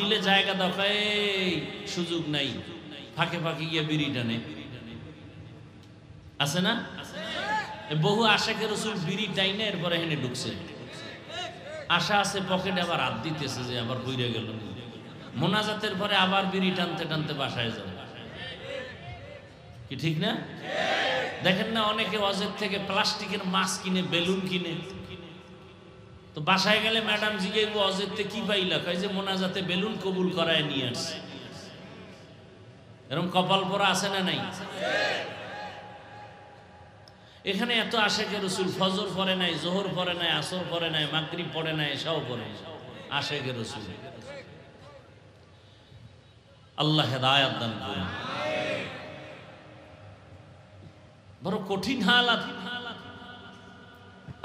দিলে জায়গা দখায় সুযোগ নাই, ফাঁকে ফাঁকে গিয়ে বিড়ি টানে, আছে না? বহু আশাকে রসুল বিড়ি টাইনে এরপরে হেনে ঢুকছে, আশা আছে পকেটে, আবার হাত দিতেছে যে আবার বইরে গেল, মোনাজাতের পরে আবার বিড়ি টানতে টানতে বাসায় যাবে, কি ঠিক না? দেখেন না অনেকে ওয়াজের থেকে প্লাস্টিকের মাছ কিনে, বেলুন কিনে, তো বাসায় গেলে ম্যাডাম জিজ্ঞেস ওয়াজের থেকে কি পাইলা, কয় যে মোনাজাতে বেলুন কবুল করায় নিয়ে আসছে। এরকম কপাল পরা আছে না নাই? এখানে এত আশেকে রসুল ফজর পড়ে নাই, জোহর পড়ে নাই, আসর পড়ে নাই, মাগরিব পড়ে নাই, এসাও পড়ে নাই, আশেকে রসুল। আল্লাহ হেদায়াত দান করুন। বড় কঠিন হালাত।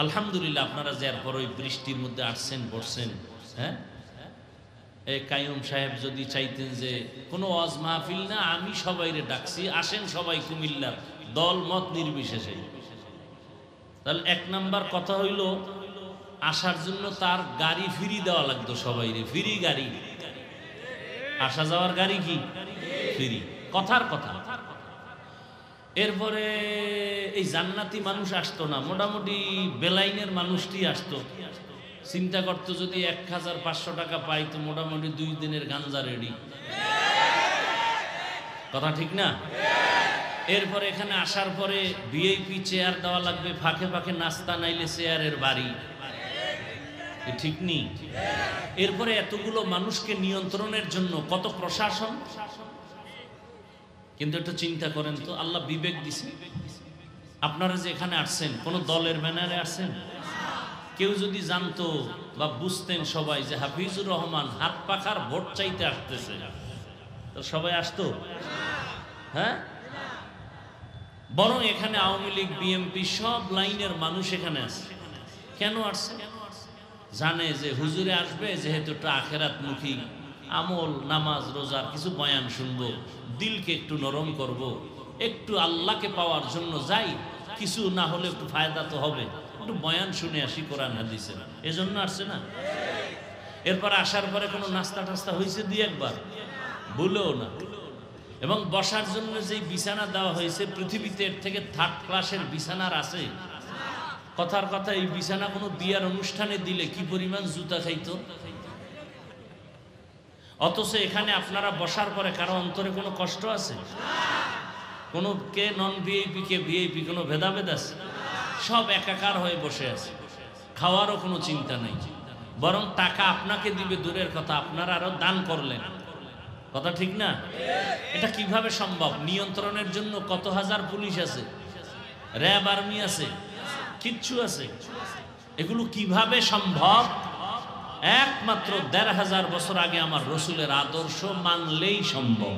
আলহামদুলিল্লাহ আপনারা যে এরপর ওই বৃষ্টির মধ্যে আসছেন, বসছেন, হ্যাঁ, এই কাইয়ুম সাহেব যদি চাইতেন যে কোনো ওয়াজ মাহফিল না, আমি সবাইরে ডাকছি, আসেন সবাই কুমিল্লার, দল মত নির্বিশেষে, তাহলে এক নাম্বার কথা হইল আসার জন্য তার গাড়ি ফ্রি দেওয়া লাগতো, সবাইরে ফ্রি গাড়ি, আসা যাওয়ার গাড়ি কি ফ্রি, কথার কথা। এরপরে এই জান্নাতি মানুষ আসতো না, মোটামুটি বেলাইনের মানুষটি আসতো, চিন্তা করতো যদি 1500 টাকা পাই তো মোটামুটি 2 দিনের গাঞ্জা রেডি, কথা ঠিক না? এরপরে এখানে আসার পরে ভিআইপি চেয়ার দেওয়া লাগবে, ফাঁকে ফাঁকে নাস্তা, নাইলে চেয়ারের বাড়ি, ঠিক নেই? এরপরে এতগুলো মানুষকে নিয়ন্ত্রণের জন্য কত প্রশাসন। কিন্তু একটু চিন্তা করেন তো, আল্লাহ বিবেক দিছে, আপনারা যে এখানে আসছেন কোন দলের ব্যানারে আসছেন? কেউ যদি জানতো বা বুঝতেন সবাই যে হাফিজুর রহমান হাত পাখার ভোট চাইতে আসতেছে, তো সবাই আসতো? হ্যাঁ, বরং এখানে আওয়ামী লীগ, বিএনপি সব লাইনের মানুষ এখানে আসে। কেন আসছে? জানে যে হুজুরে আসবে, যেহেতু একটা আখেরাতমুখী আমল, নামাজ রোজার কিছু বয়ান শুনবো, দিলকে একটু নরম করব, একটু আল্লাহকে পাওয়ার জন্য যাই, কিছু না হলে একটু ফায়দা তো হবে, একটু বয়ান শুনে আসি কোরআন হাদিসের, এজন্য আসছে না? এরপর আসার পরে কোনো নাস্তা টাস্তা হয়েছে 2-1 ভুলেও না। এবং বসার জন্য যেই বিছানা দেওয়া হয়েছে, পৃথিবীতে এর থেকে 3rd ক্লাসের বিছানার আছে? কথার কথা, এই বিছানা কোনো বিয়ার অনুষ্ঠানে দিলে কি পরিমাণ জুতা খাইতো। অথচ এখানে আপনারা বসার পরে কারো অন্তরে কোনো কষ্ট আছে? কোনো কে নন ভিআইপি, কে ভিআইপি, কোনো ভেদাভেদ আছে? সব একাকার হয়ে বসে আছে, খাওয়ারও কোনো চিন্তা নেই, বরং টাকা আপনাকে দিবে দূরের কথা, আপনারা আরো দান করলেন, কথা ঠিক না? এটা কিভাবে সম্ভব? নিয়ন্ত্রণের জন্য কত হাজার পুলিশ আছে, র্যাব আর্মি আছে, কিচ্ছু আছে, এগুলো কিভাবে সম্ভব? একমাত্র 1500 বছর আগে আমার রসুলের আদর্শ মানলেই সম্ভব।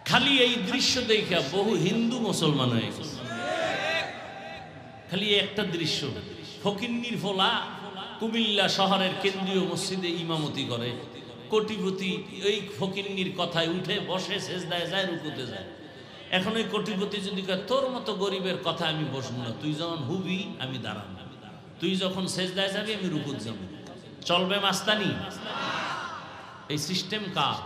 খালি এই দৃশ্য দেখে বহু হিন্দু মুসলমান হয়ে গেছে, খালি একটা দৃশ্য। ফকিন্নির ফোলা কুমিল্লা শহরের কেন্দ্রীয় মসজিদে ইমামতি করে, কোটিপতি এই ফকিন্নির কথায় উঠে বসে, সেজদায় যায়, রুকুতে যায়। এখন ওই কোটিপতি যদি কয় তোর মতো গরিবের কথা আমি বসবো না, তুই যখন হুবি আমি দাঁড়াবো, তুই যখন সেজদায় যাবি আমি রুকুত যাবো, চলবে মাস্তানি? এই সিস্টেম কার?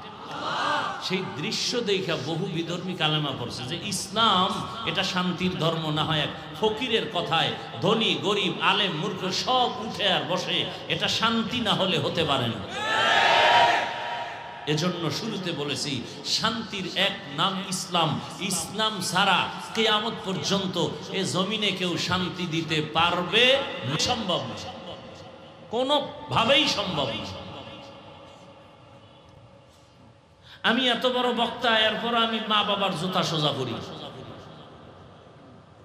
সেই দৃশ্য দেখা বহু বিধর্মী কালেমা পড়ছে যে ইসলাম এটা শান্তির ধর্ম না হয় এক ফকিরের কথায় ধনী গরিব আলেম মূর্খ সব উঠে আর বসে, এটা শান্তি না হলে হতে পারে না। এজন্য শুরুতে বলেছি শান্তির এক নাম ইসলাম, ইসলাম ছাড়া কিয়ামত পর্যন্ত এ জমিনে কেউ শান্তি দিতে পারবে না, সম্ভব না, কোনোভাবেই সম্ভব না। আমি এত বড় বক্তা, এরপর আমি মা বাবার জুতা সোজা করি,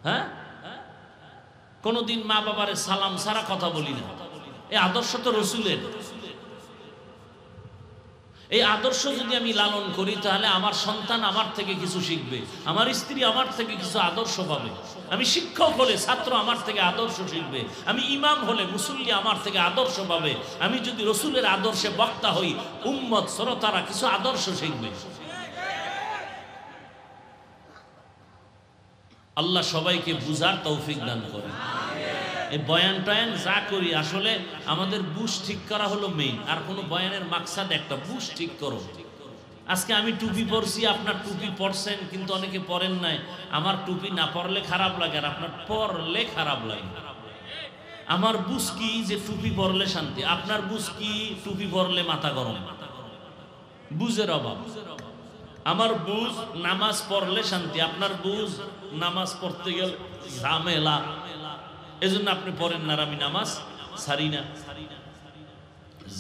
হ্যাঁ, কোনদিন মা বাবার সালাম ছাড়া কথা বলি না। এই আদর্শ তো রসুলের। এই আদর্শ যদি আমি লালন করি তাহলে আমার সন্তান আমার থেকে কিছু শিখবে, আমার স্ত্রী আমার থেকে কিছু আদর্শ পাবে, আমি শিক্ষক হলে ছাত্র আমার থেকে আদর্শ শিখবে, আমি ইমাম হলে মুসল্লি আমার থেকে আদর্শ পাবে, আমি যদি রসুলের আদর্শে বক্তা হই উম্মত শ্রোতারা কিছু আদর্শ শিখবে। আল্লাহ সবাইকে বুঝার তৌফিক দান করেন। এই বয়ান টয়ান যা করি আসলে আমাদের বুশ ঠিক করা হলো মেইন, আর কোনো বয়ানের মাকসাদ একটা, বুশ ঠিক করো। আজকে আমি টুপি পরছি, আপনার টুপি পরছেন কিন্তু অনেকে পরেন নাই। আমার টুপি না পরলে খারাপ লাগে, আর আপনার পরলে খারাপ লাগে। আমার বুঝ কি যে টুপি পরলে শান্তি, আপনার বুঝ কি টুপি পরলে মাথা গরম, বুঝের অভাব। আমার বুঝ নামাজ পড়লে শান্তি, আপনার বুঝ নামাজ পড়তে গেলে ঝামেলা, এজন্য আপনি পড়েন না, আমি নামাজ ছাড়ি না।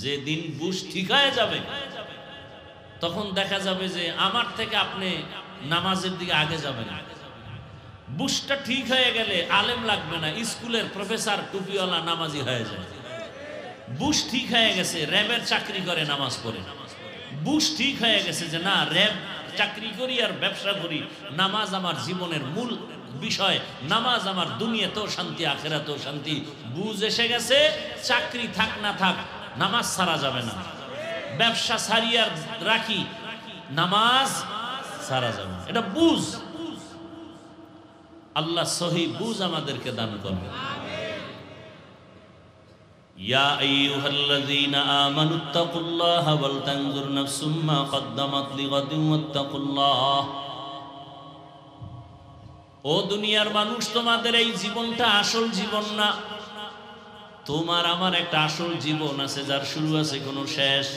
যেদিন বুঝ ঠিক হয়ে যাবে তখন দেখা যাবে যে আমার থেকে আপনি নামাজের দিকে আগে যাবেন। বুঝটা ঠিক হয়ে গেলে আলেম লাগবে না, স্কুলের প্রফেসর টুপিওয়ালা নামাজি হয়ে যায়। বুঝ ঠিক হয়ে গেছে, র্যাবের চাকরি করে নামাজ পড়ে। বুঝ ঠিক হয়ে গেছে যে না, র্যাব চাকরি করি আর ব্যবসা করি, নামাজ আমার জীবনের মূল বিষয়, নামাজ আমার দুনিয়াতেও শান্তি আখিরাতেও শান্তি। বুঝ এসে গেছে, চাকরি থাক না থাক নামাজ ছাড়া যাবে না, ব্যবসা ছাড়ি আর রাখি নামাজ ছাড়া যাবে না, এটা বুঝ। আল্লাহ সহি বুঝ আমাদেরকে দান করবে। ইয়া আইয়ুহাল্লাযীনা আমানুত্তাকুল্লাহা ওয়াল তানজুর নাফসুম মা কদ্দামাত লিগাদিন ওয়াত্তাকুল্লাহ। ও দুনিয়ার মানুষ, তোমাদের এই জীবনটা আসল জীবন না। তোমার আমার একটা আসল জীবন আছে, যার শুরু আছে কোনো শেষ।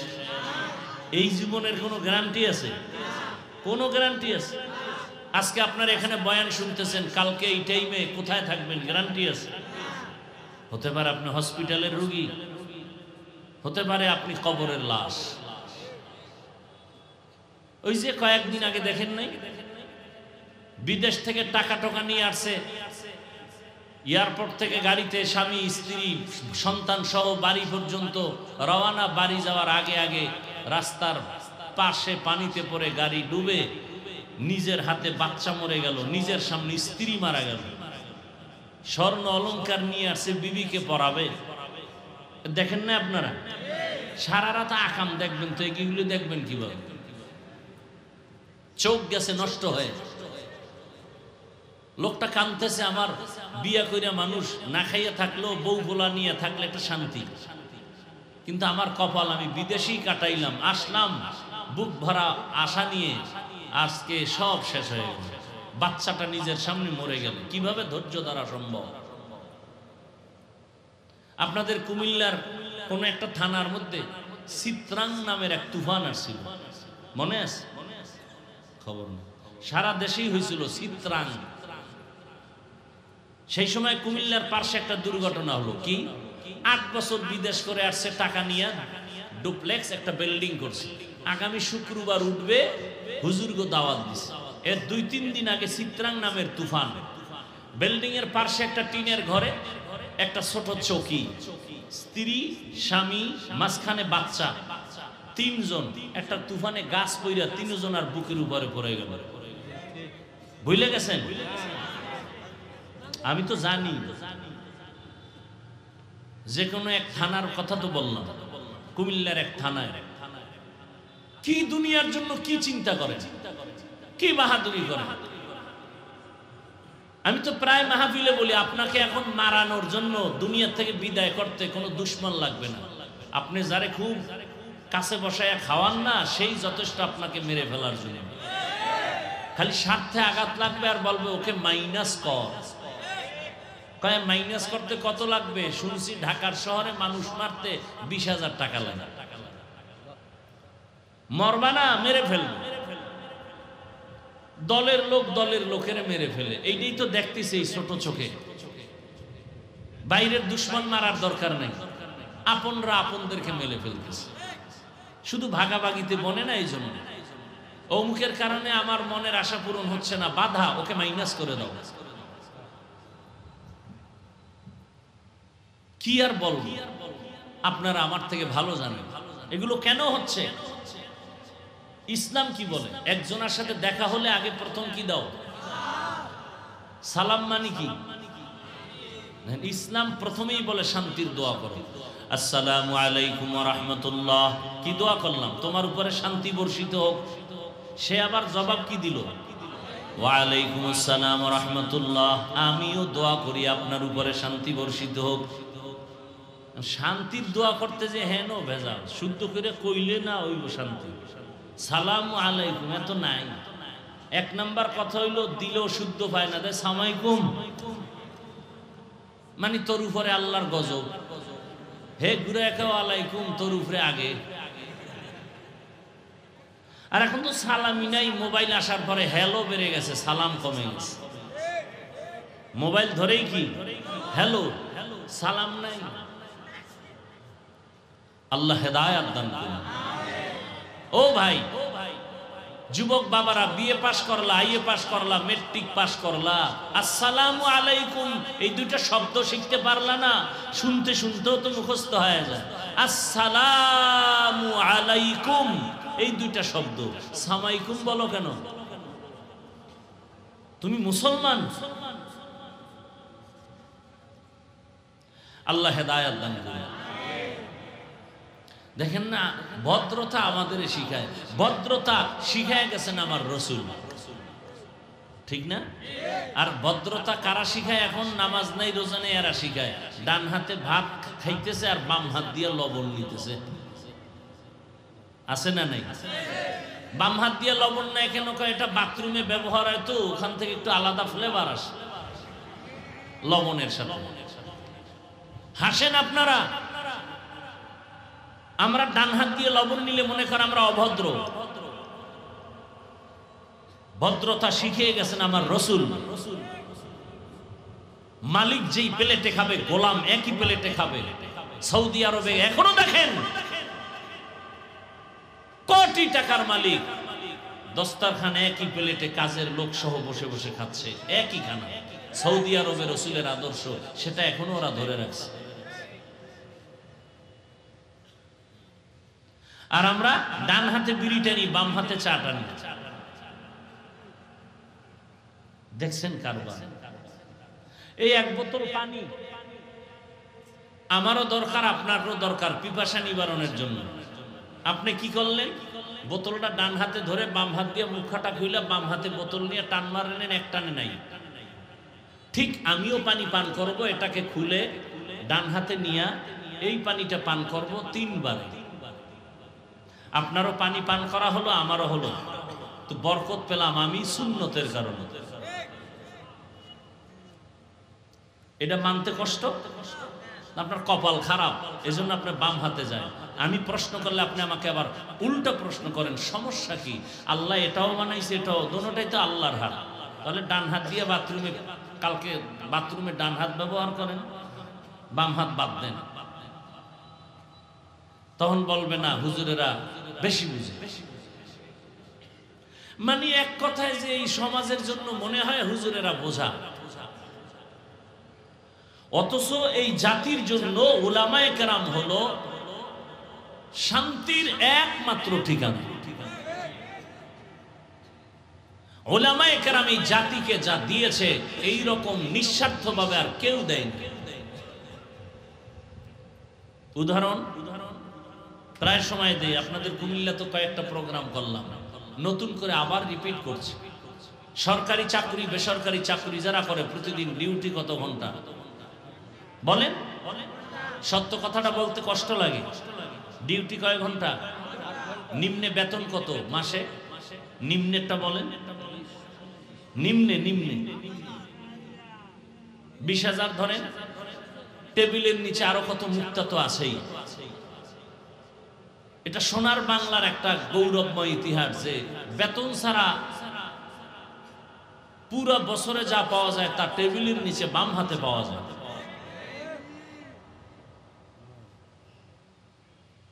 এই জীবনের কোনো গ্যারান্টি আছে? কোনো গ্যারান্টি আছে? আজকে আপনারা এখানে বয়ান শুনতেছেন, কালকে এই টাইমে কোথায় থাকবেন গ্যারান্টি আছে? হতে পারে আপনি হসপিটালের রোগী, হতে পারে আপনি কবরের লাশ। ওই যে কয়েকদিন আগে দেখেন নাই, বিদেশ থেকে টাকা টোকা নিয়ে আসছে, এয়ারপোর্ট থেকে গাড়িতে স্বামী স্ত্রী সন্তান সহ বাড়ি পর্যন্ত রওনা। বাড়ি যাওয়ার আগে আগে রাস্তার পাশে পানিতে পড়ে গাড়ি ডুবে, নিজের হাতে বাচ্চা মরে গেল, নিজের সামনে স্ত্রী মারা গেল। স্বর্ণ অলংকার নিয়ে আসছে, বিবিকে পরাবে। দেখেন না আপনারা? সারা রাত আকাম দেখবেন তো, এগুলো দেখবেন কিভাবে? চোখ গেছে নষ্ট হয়ে, লোকটা কাঁদতেছে। আমার বিয়া কইরা মানুষ না খাইয়া থাকলেও বউ গোলা নিয়ে থাকলে একটা শান্তি, কিন্তু আমার কপাল, আমি বিদেশি কাটাইলাম, আসলাম বুক ভরা আশা নিয়ে, আজকে সব শেষ হয়ে গেল। বাচ্চাটা নিজের সামনে মরে গেল, কিভাবে ধৈর্য ধরা সম্ভব? আপনাদের কুমিল্লার কোন একটা থানার মধ্যে চিত্রাং নামের এক তুফান আসছিল, মনে আছে? খবর নেই, সারা দেশেই হয়েছিল চিত্রাং। সেই সময় কুমিল্লার পাশে একটা দুর্ঘটনা হলো। কি? 8 বছর বিদেশ করে আসছে, টাকা নিয়ে ডুপ্লেক্স একটা বিল্ডিং করছে, আগামী শুক্রবার উঠবে, হুজুরকে দাওয়াত দিছে। এর 2-3 দিন আগে চিত্রাং নামের তুফান। বিল্ডিং এর পাশে একটা টিনের ঘরে একটা ছোট চৌকি, স্ত্রী স্বামী, মাঝখানে বাচ্চা, 3 জন। একটা তুফানে গাছ পইরা 3 জন আর বুকের উপরে পড়ে গেল। ভুলে গেছেন? আমি তো জানি, যে কোনো এক থানার কথা তো বললাম, কুমিল্লার এক থানায়। কি দুনিয়ার জন্য কি চিন্তা করে, কি বাহাদুরি করে। আমি তো প্রায় মাহফিলে বলি, আপনাকে এখন মারানোর জন্য দুনিয়া থেকে বিদায় করতে কোনো দুশ্মন লাগবে না। আপনি যারে খুব কাছে বসায় খাওয়ান না, সেই যথেষ্ট আপনাকে মেরে ফেলার জন্য। খালি স্বার্থে আঘাত লাগবে আর বলবে ওকে মাইনাস কর। কয় মাইনাস করতে কত লাগবে? শুনছি ঢাকার শহরে মানুষ মারতে 20,000 টাকা লাগে। মরবা না, মেরে ফেলবে। দলের লোক দলের লোকের মেরে ফেলে, এইটাই তো দেখতেছি এই ছোট চোখে। বাইরের দুশ্মন মারার দরকার নেই, আপনরা আপনদেরকে মেরে ফেলতেছে। শুধু ভাগাভাগিতে বনে না, এই জন্য অমুকের কারণে আমার মনের আশা পূরণ হচ্ছে না, বাধা, ওকে মাইনাস করে দাও। কি আর বলবো, আপনারা আমার থেকে ভালো জানেন এগুলো কেন হচ্ছে। ইসলাম কি বলে? একজনের সাথে দেখা হলে আগে প্রথম কি দাও? সালাম। মানে কি? ইসলাম প্রথমেই বলে শান্তির দোয়া করো, আসসালামু আলাইকুম ওয়া রাহমাতুল্লাহ। কি দোয়া করলাম? তোমার উপরে শান্তি বর্ষিত হোক। সে আবার জবাব কি দিল? ওয়ালাইকুম আসসালাম ওয়া রাহমাতুল্লাহ। আমিও দোয়া করি আপনার উপরে শান্তি বর্ষিত হোক। শান্তির দোয়া করতে যে হেন ভেজাল, শুদ্ধ করে কইলে না হইব শান্তি। সালাম আলাইকুম এত নাই। এক নাম্বার কথা হইলো দিলেও শুদ্ধ পায় না, দেয় সামাইকুম, মানে তোর উপরে আল্লাহর গজব। হে ঘুরে একেও আলাইকুম, তোর উপরে আগে। আর এখন তো সালামই নাই, মোবাইল আসার পরে হ্যালো বেড়ে গেছে, সালাম কমে গেছে। মোবাইল ধরেই কি হ্যালো, সালাম নাই। আল্লাহ হেদায়েত দান করুন। ও ভাই, যুবক বাবারা, বিএ পাস করলা, আইএ পাস করলা, মেট্রিক পাস করলা, আসসালামু আলাইকুম এই দুইটা শব্দ শিখতে পারলা না, শুনতে শুনতেও তো মুখস্থ হয়ে যায়। আসসালামু আলাইকুম এই দুইটা শব্দ, সামাইকুম বলো কেন? তুমি মুসলমান। আল্লাহ হেদায়েত দান করুন। দেখেন না, ভদ্রতা আমাদের শিখায়, ভদ্রতা শিখায় গেছেন আমার রসুল, ঠিক না? আর ভদ্রতা কারা শিখায়? এখন নামাজ নাই রোজা নেই এরা শিখায়। ডান হাতে ভাত খাইতেছে আর বাম হাত দিয়ে লবণ নিতেছে, আছে না নাই? বাম হাত দিয়ে লবণ নেয় কেন? এটা বাথরুমে ব্যবহার হয়, তো ওখান থেকে একটু আলাদা ফ্লেভার আসে লবণের সাথে। হাসেন আপনারা। আমরা ডান হাত দিয়ে লবণ নিলে মনে করেন আমরা অভদ্র। ভদ্রতা শিখিয়ে গেছেন আমার রসুল। মালিক যেই প্লেটে খাবে, গোলাম একই প্লেটে খাবে। সৌদি আরবে এখনো দেখেন কোটি টাকার মালিক দস্তারখানে একই প্লেটে কাজের লোক সহ বসে বসে খাচ্ছে, একই খানা। সৌদি আরবে রসুলের আদর্শ, সেটা এখনো ওরা ধরে রাখছে। আর আমরা ডান হাতে বিড়ি টানি, বাম হাতে চা টানি। দেখছেন কারবার। এই এক বোতল পানি আমারও দরকার, আপনারও দরকার পিপাসা নিবারণের জন্য। আপনি কি করলেন? বোতলটা ডান হাতে ধরে বাম হাত দিয়ে মুখাটা খুইলা বাম হাতে বোতল নিয়ে টান মারলেন, এক টানে নাই। ঠিক আমিও পানি পান করব, এটাকে খুলে ডান হাতে নিয়ে এই পানিটা পান করব 3 বার। আপনারও পানি পান করা হলো, আমারও হলো, তো বরকত পেলাম আমি সুন্নতের কারণে। এটা মানতে কষ্ট, আপনার কপাল খারাপ, এজন্য আপনি বাম হাতে যায়। আমি প্রশ্ন করলে আপনি আমাকে আবার উল্টা প্রশ্ন করেন, সমস্যা কি? আল্লাহ এটাও বানাইছে, এটাও, দোনোটাই তো আল্লাহর হাত। তাহলে ডান হাত দিয়ে বাথরুমে, কালকে বাথরুমে ডান হাত ব্যবহার করেন, বাম হাত বাদ দেন। তখন বলবে না হুজুরেরা বেশি বুঝে। মানে এক কথায় যে এই সমাজের জন্য মনে হয় হুজুরেরা বোঝা, অথচ এই জাতির জন্য উলামায়ে কেরাম হলো শান্তির একমাত্র ঠিকানা। উলামায়ে কেরাম এই জাতিকে যা দিয়েছে এই রকম নিঃস্বার্থভাবে আর কেউ দেয়নি। উদাহরণ প্রায় সময় দেই, আপনাদের কুমিল্লা তো কয়েকটা প্রোগ্রাম করলাম, নতুন করে আবার রিপিট করছি। সরকারি চাকরি, বেসরকারি চাকরি যারা করে প্রতিদিন ডিউটি কত ঘন্টা বলেন? সত্য কথাটা বলতে কষ্ট লাগে। ডিউটি কয় ঘন্টা? নিম্নে বেতন কত মাসে? নিম্নেরটা বলেন। নিম্নে 20,000 ধরেন। টেবিলের নিচে আরো কত মুক্তা তো আছেই। এটা সোনার বাংলার একটা গৌরবময় ইতিহাস যে বেতন ছাড়া পুরো বছরে যা পাওয়া যায় তা টেবিলের নিচে বাম হাতে পাওয়া যায়।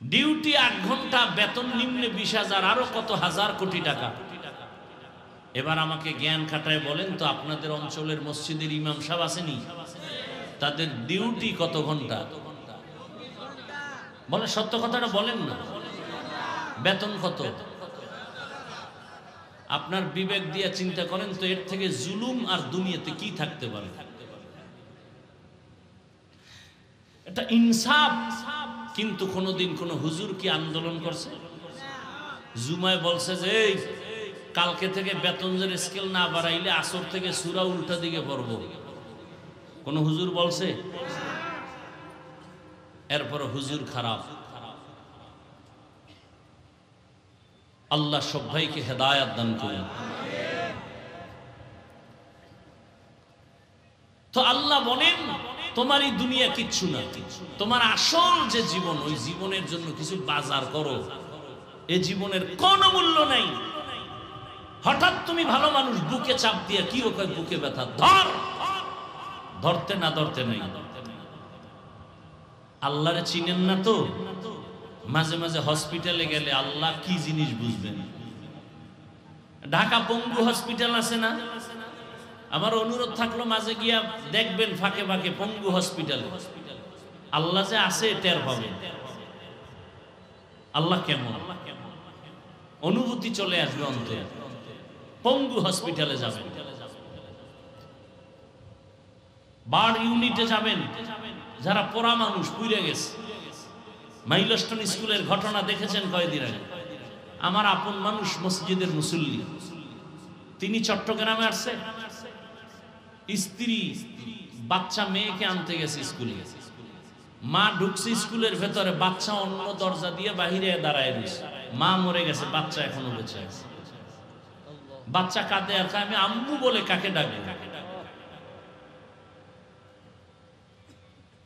ডিউটি 8 ঘন্টা, বেতন নিম্নে 20,000, আরো কত হাজার কোটি টাকা। এবার আমাকে জ্ঞান খাটায় বলেন তো, আপনাদের অঞ্চলের মসজিদের ইমাম সাহেব আসেনি, তাদের ডিউটি কত ঘন্টা? বলে সত্য কথাটা বলেন না। বেতন কত? আপনার বিবেক দিয়ে চিন্তা করেন তো, এর থেকে জুলুম আর দুনিয়াতে কি থাকতে পারে? এটা ইনসাফ। কিন্তু কোনদিন কোন হুজুর কি আন্দোলন করছে? জুমায় বলছে যে কালকে থেকে বেতনের স্কেল না বাড়াইলে আসর থেকে সূরা উল্টা দিকে পড়ব, কোন হুজুর বলছে? এরপর হুজুর খারাপ। আল্লাহ সব ভাইকে হেদায়েত দান করুন। তো আল্লাহ বলেন তোমার এই দুনিয়া কিচ্ছু না, তোমার আসল যে জীবন, ওই জীবনের জন্য কিছু বাজার করো। এই জীবনের কোনো মূল্য নাই। হঠাৎ তুমি ভালো মানুষ, বুকে চাপ দিয়ে কি ও কয় বুকে ব্যথা, ধর, ধরতে না ধরতে নাই। আল্লাহরে চিনেন না তো, মাঝে মাঝে হসপিটালে গেলে আল্লাহ কি জিনিস বুঝবেন। ঢাকা পঙ্গু হসপিটাল আছে না, আমার অনুরোধ থাকলো মাঝে গিয়া দেখবেন ফাঁকে ফাঁকে পঙ্গু হসপিটাল, আল্লাহ যে আছে টের পাবেন। আল্লাহ কেমন, অনুভূতি চলে আসবে অন্তরে। পঙ্গু হসপিটালে যাবেন, বার্ড ইউনিটে যাবেন, যারা পোড়া মানুষ পুড়ে গেছে। মাইলস্টোন স্কুলের ঘটনা দেখেছেন কয়েকদিন আগে। আমার আপন মানুষ মসজিদের মুসল্লি, তিনি চট্টগ্রামে আসছে, স্ত্রী বাচ্চা মেয়েকে আনতে গেছে স্কুলে। মা ঢুকছে স্কুলের ভেতরে, বাচ্চা অন্য দরজা দিয়ে বাহিরে দাঁড়ায় রয়েছে। মা মরে গেছে, বাচ্চা এখনো বেঁচে আছে। বাচ্চা কাঁদে আর আমি আম্মু বলে কাকে ডাকবো?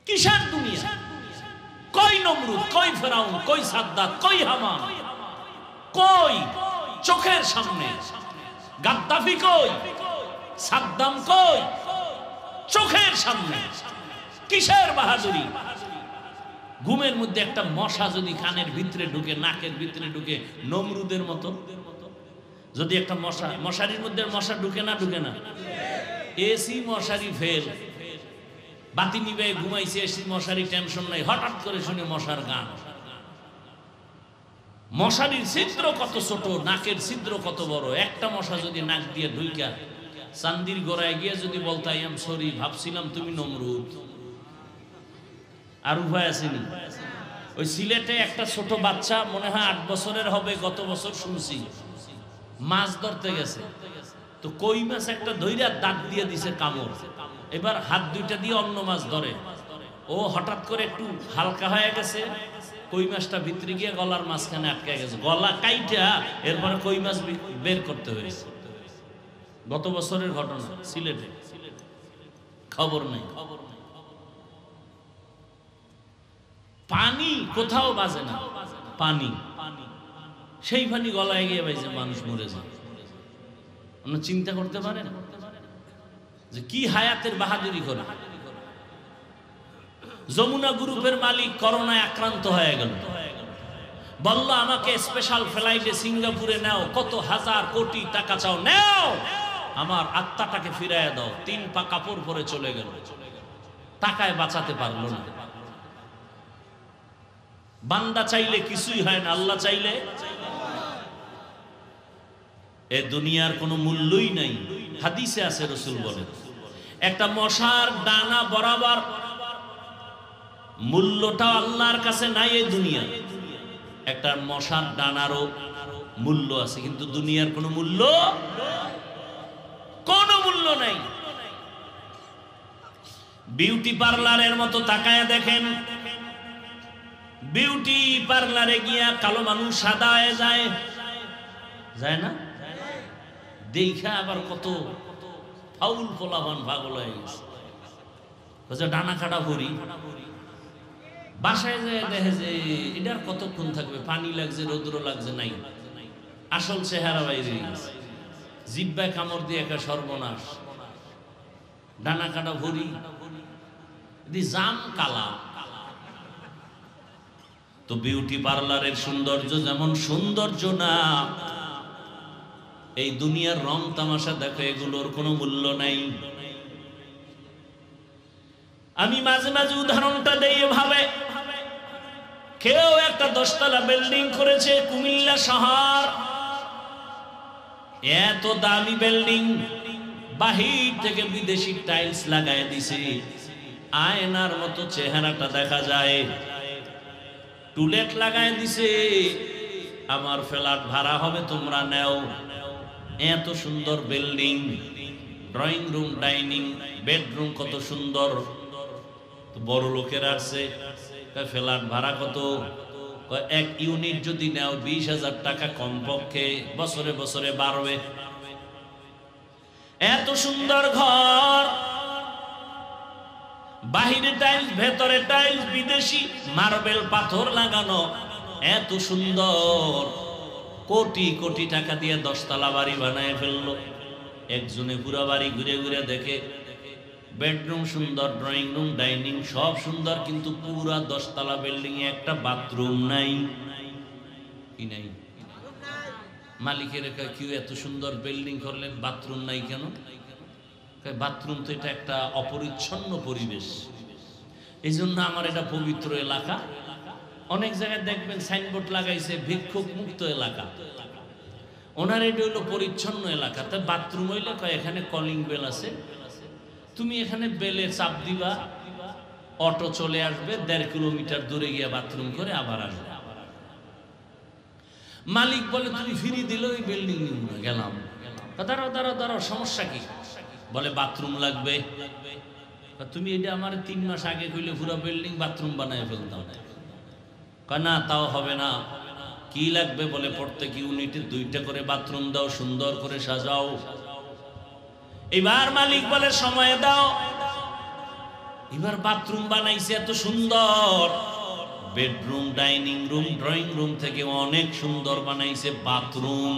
কিসের দুনিয়া? কই নমরুদ, কই ফেরাউন, কই সাদ্দাত, কই হামান, কই চোখের সামনে? গাদ্দাফি কই, সাদ্দাম কই, চোখের সামনে। কিসের বাহাদুরি? ঘুমের মধ্যে একটা মশা যদি কানের ভিতরে ঢুকে, নাকের ভিতরে ঢুকে, নমরুদের মতো যদি একটা মশা, মশারির মধ্যে মশা ঢুকে না, ঢুকে না? এসি মশারি ফেল, বাতি নিবে ঘুমাইছে, এসি মশারি টেনশন নাই, হঠাৎ করে শুনে মশার গান। মশারির ছিদ্র কত ছোট, নাকের ছিদ্র কত বড়। একটা মশা যদি নাক দিয়ে ঢুইকা চান্দির গোড়ায় গিয়ে যদি বলতো আই এম সরি, ভাবছিলাম তুমি নমরুদ, আর উপায় আসেনি। ওই সিলেটে একটা ছোট বাচ্চা, মনে হয় 8 বছরের হবে, গত বছর শুনছি, মাছ ধরতে গেছে, তো কই মাছ একটা ধইরা দাঁত দিয়ে দিছে কামড়। এবার হাত দুইটা দিয়ে অন্য মাছ ধরে, ও হঠাৎ করে একটু হালকা হয়ে গেছে, কই মাছটা ভিতরে গিয়ে গলার মাঝখানে আটকে গেছে, গলা কাইটা এরপরে কই মাছ বের করতে হয়েছে। গত বছরের ঘটনা সিলেটে, খবর নেই। পানি কোথাও বাজে না, পানি, সেই পানি গলায় গিয়ে বাইছে, মানুষ মরে যায়। আপনি চিন্তা করতে পারেন যে কি হায়াতের বাহাদুরি করে। যমুনা গ্রুপের মালিক করোনায় আক্রান্ত হয়ে গেল, বলল আমাকে স্পেশাল ফ্লাইটে সিঙ্গাপুরে নাও, কত হাজার কোটি টাকা চাও নাও, আমার আত্মাটাকে ফিরাইয়া দাও। 3 পা কাপড় পরে চলে গেল, টাকায় বাঁচাতে পারলো না। বান্দা চাইলে কিছুই হয় না, আল্লাহ চাইলে। এ দুনিয়ার কোনো মূল্যই নাই। হাদিসে আছে, রাসূল বলেন একটা মশার ডানা বরাবর মূল্যটা আল্লাহর কাছে নাই। এই দুনিয়া একটা মশার ডানারও মূল্য আছে, কিন্তু দুনিয়ার কোনো মূল্য নাই। বিউটি পার্লারের মতো তাকায় দেখেন, বিউটি পার্লারে গিয়া কালো মানুষ সাদা হয়ে যায়, যায় না? দেখা আবার কত ফাউল পোলাবান পাগল হয়ে গেছে, ডানা কাটা ভরি। বাসায় যায় দেখে যে এটার কতক্ষণ থাকবে, পানি লাগছে, রৌদ্র লাগছে, নাই, আসল চেহারা বাইরে গেছে। জিব্বায় কামড় দিয়ে একটা সর্বনাশ, ডানা কাটা ভরি, জাম কালা। তো বিউটি পার্লারের সৌন্দর্য যেমন সৌন্দর্য না, এই দুনিয়ার রং তামাশা দেখো, এগুলোর কোনো মূল্য নাই। আমি মাঝে মাঝে উদাহরণটা দেই ভাবে, কেউ একটা 10 তলা বিল্ডিং করেছে কুমিল্লা শহর, এত দামি বিল্ডিং, বাহির থেকে বিদেশি টাইলস লাগায় দিছে, আয়নার মতো চেহারাটা দেখা যায়, টুলেট লাগায় দিছে, আমার ফ্ল্যাট ভাড়া হবে তোমরা নেও। এত সুন্দর building, drawing room, dining, bedroom কত সুন্দর। তো বড় লোকের আসছে, ফ্ল্যাট ভাড়া কত? এক ইউনিট যদি নাও 20,000 টাকা কমপক্ষে, বছরে বছরে বাড়বে। এত সুন্দর ঘর, বাহিরে টাইলস, ভেতরে টাইলস, বিদেশি মার্বেল পাথর লাগানো, এত সুন্দর। কোটি কোটি টাকা দিয়ে 10 তলা বাড়ি বানায় ফেললো। একজনে পুরো বাড়ি ঘুরে ঘুরে দেখে, বেডরুম সুন্দর, ড্রয়িং রুম, ডাইনিং সব সুন্দর, কিন্তু পুরা 10 তলা বিল্ডিং এ একটা বাথরুম নাই। কি নাই? মালিকের কেউ এত সুন্দর বিল্ডিং করলেন, বাথরুম নাই কেন? বাথরুম তো এটা একটা অপরিচ্ছন্ন পরিবেশ, এই জন্য আমার এটা পবিত্র এলাকা। অনেক জায়গায় দেখবেন সাইনবোর্ড লাগাইছে ভিক্ষুক মুক্ত এলাকা, ওনার এটা হইলো পরিচ্ছন্ন এলাকা। তা বাথরুম হইলে এখানে কলিং বেল আছে, তুমি এখানে বেলে চাপ দিবা, অটো চলে আসবে, 1.5 কিলোমিটার দূরে গিয়ে বাথরুম করে আবার আসবে। মালিক বলে তুমি ফ্রি দিলে ওই বিল্ডিং নিব না। গেলাম, দাঁড়াও দাঁড়াও দাঁড়াও, সমস্যা কি? বলে বাথরুম লাগবে। তুমি এটা আমার 3 মাস আগে কইলে পুরো বিল্ডিং বাথরুম বানায় ফেলতাম। না, তাও হবে না। কি লাগবে? বলে প্রত্যেক ইউনিটে 2টা করে বাথরুম দাও, সুন্দর করে সাজাও। এবার মালিক বলে সময় দাও। এবার বাথরুম বানাইছে এত সুন্দর, bedroom, dining room, drawing room থেকে অনেক সুন্দর বানাইছে বাথরুম।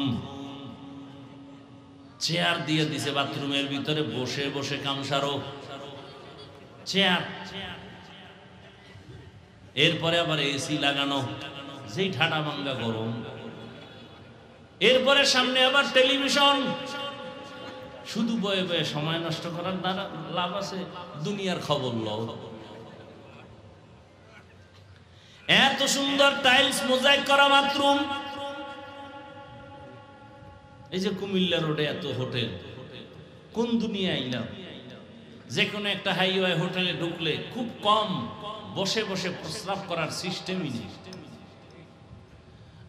চেয়ার দিয়ে দিছে বাথরুমের ভিতরে, বসে বসে কামসারো চেয়ার। এরপরে আবার এসি লাগানো, যেই ঠাডা ভাঙ্গা গরম। এরপরে সামনে আবার টেলিভিশন। শুধু বয়ে বয়ে সময় নষ্ট করার দ্বারা লাভ আছে? দুনিয়ার খবর লও। এত সুন্দর টাইলস, মোজাইক করা বাথরুম। এই যে কুমিল্লা রোডে এত হোটেল, কোন দুনিয়া আইলাম? যে কোনো একটা হাইওয়ে হোটেলে ঢুকলে খুব কম বসে বসে প্রস্রাব করার সিস্টেমই নেই।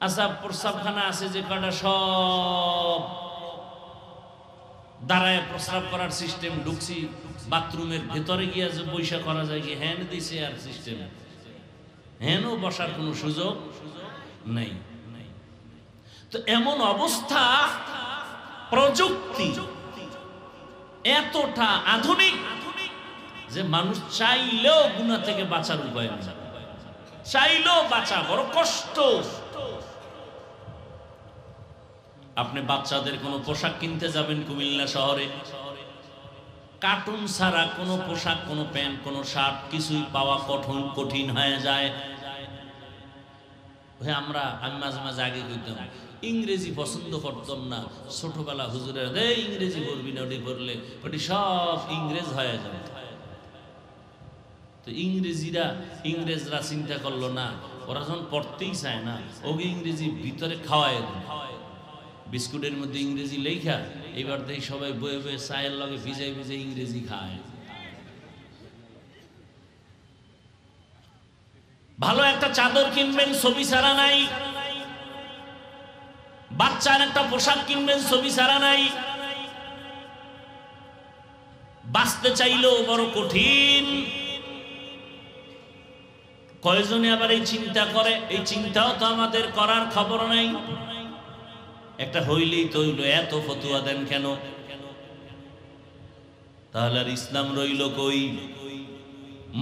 আচ্ছা, প্রস্রাবখানা আছে যে কটা, সব দাঁড়ায় প্রস্রাব করার সিস্টেম। ঢুকছি বাথরুমের ভেতরে গিয়ে যে বৈশা করা যায় কি? হ্যান দিছে আর সিস্টেম, হ্যানও বসার কোনো সুযোগ নেই। তো এমন অবস্থা, প্রযুক্তি এতটা আধুনিক যে মানুষ চাইলেও গুনাহ থেকে বাঁচার উপায় নেই, চাইলেও বাঁচা বড় কষ্ট। আপনি বাচ্চাদের কোনো পোশাক কিনতে যাবেন কুমিল্লা শহরে, কার্টুন ছাড়া কোনো পোশাক, কোনো প্যান্ট, কোনো শার্ট কিছুই পাওয়া কঠিন হয়ে যায়। আমি মাঝে মাঝে আগে কইতাম ইংরেজি পছন্দ করতাম না। ছোটবেলা হুজুরের ইংরেজি পড়বি না, ওটি পড়লে ওটি সব ইংরেজ হয়ে যায়। তো ইংরেজরা চিন্তা করলো না, ওরা যখন পড়তেই চায় না, ওকে ইংরেজি ভিতরে খাওয়ায় বিস্কুটের মধ্যে ইংরেজি লেখা। এবার দেখি সবাই বয়ে বয়ে চায়ের লগে ভিজাই ভিজে ইংরেজি খায়। ভালো একটা চাদর কিনবেন, ছবি ছাড়া নাই। বাচ্চার একটা পোশাক কিনবেন, ছবি ছাড়া নাই। বাঁচতে চাইলেও বড় কঠিন। কয়জনে আবার এই চিন্তা করে? এই চিন্তাও তো আমাদের করার খবর নাই। একটা হইলেই তো হইল, এত ফতুয়া দেন কেন? তাহলে আর ইসলাম রইল কই?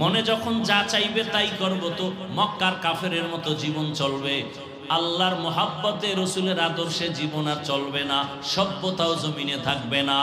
মনে যখন যা চাইবে তাই করব, তো মক্কার কাফেরের মতো জীবন চলবে। আল্লাহর মোহাব্বতে, রসুলের আদর্শে জীবন আর চলবে না, সভ্যতাও জমিনে থাকবে না।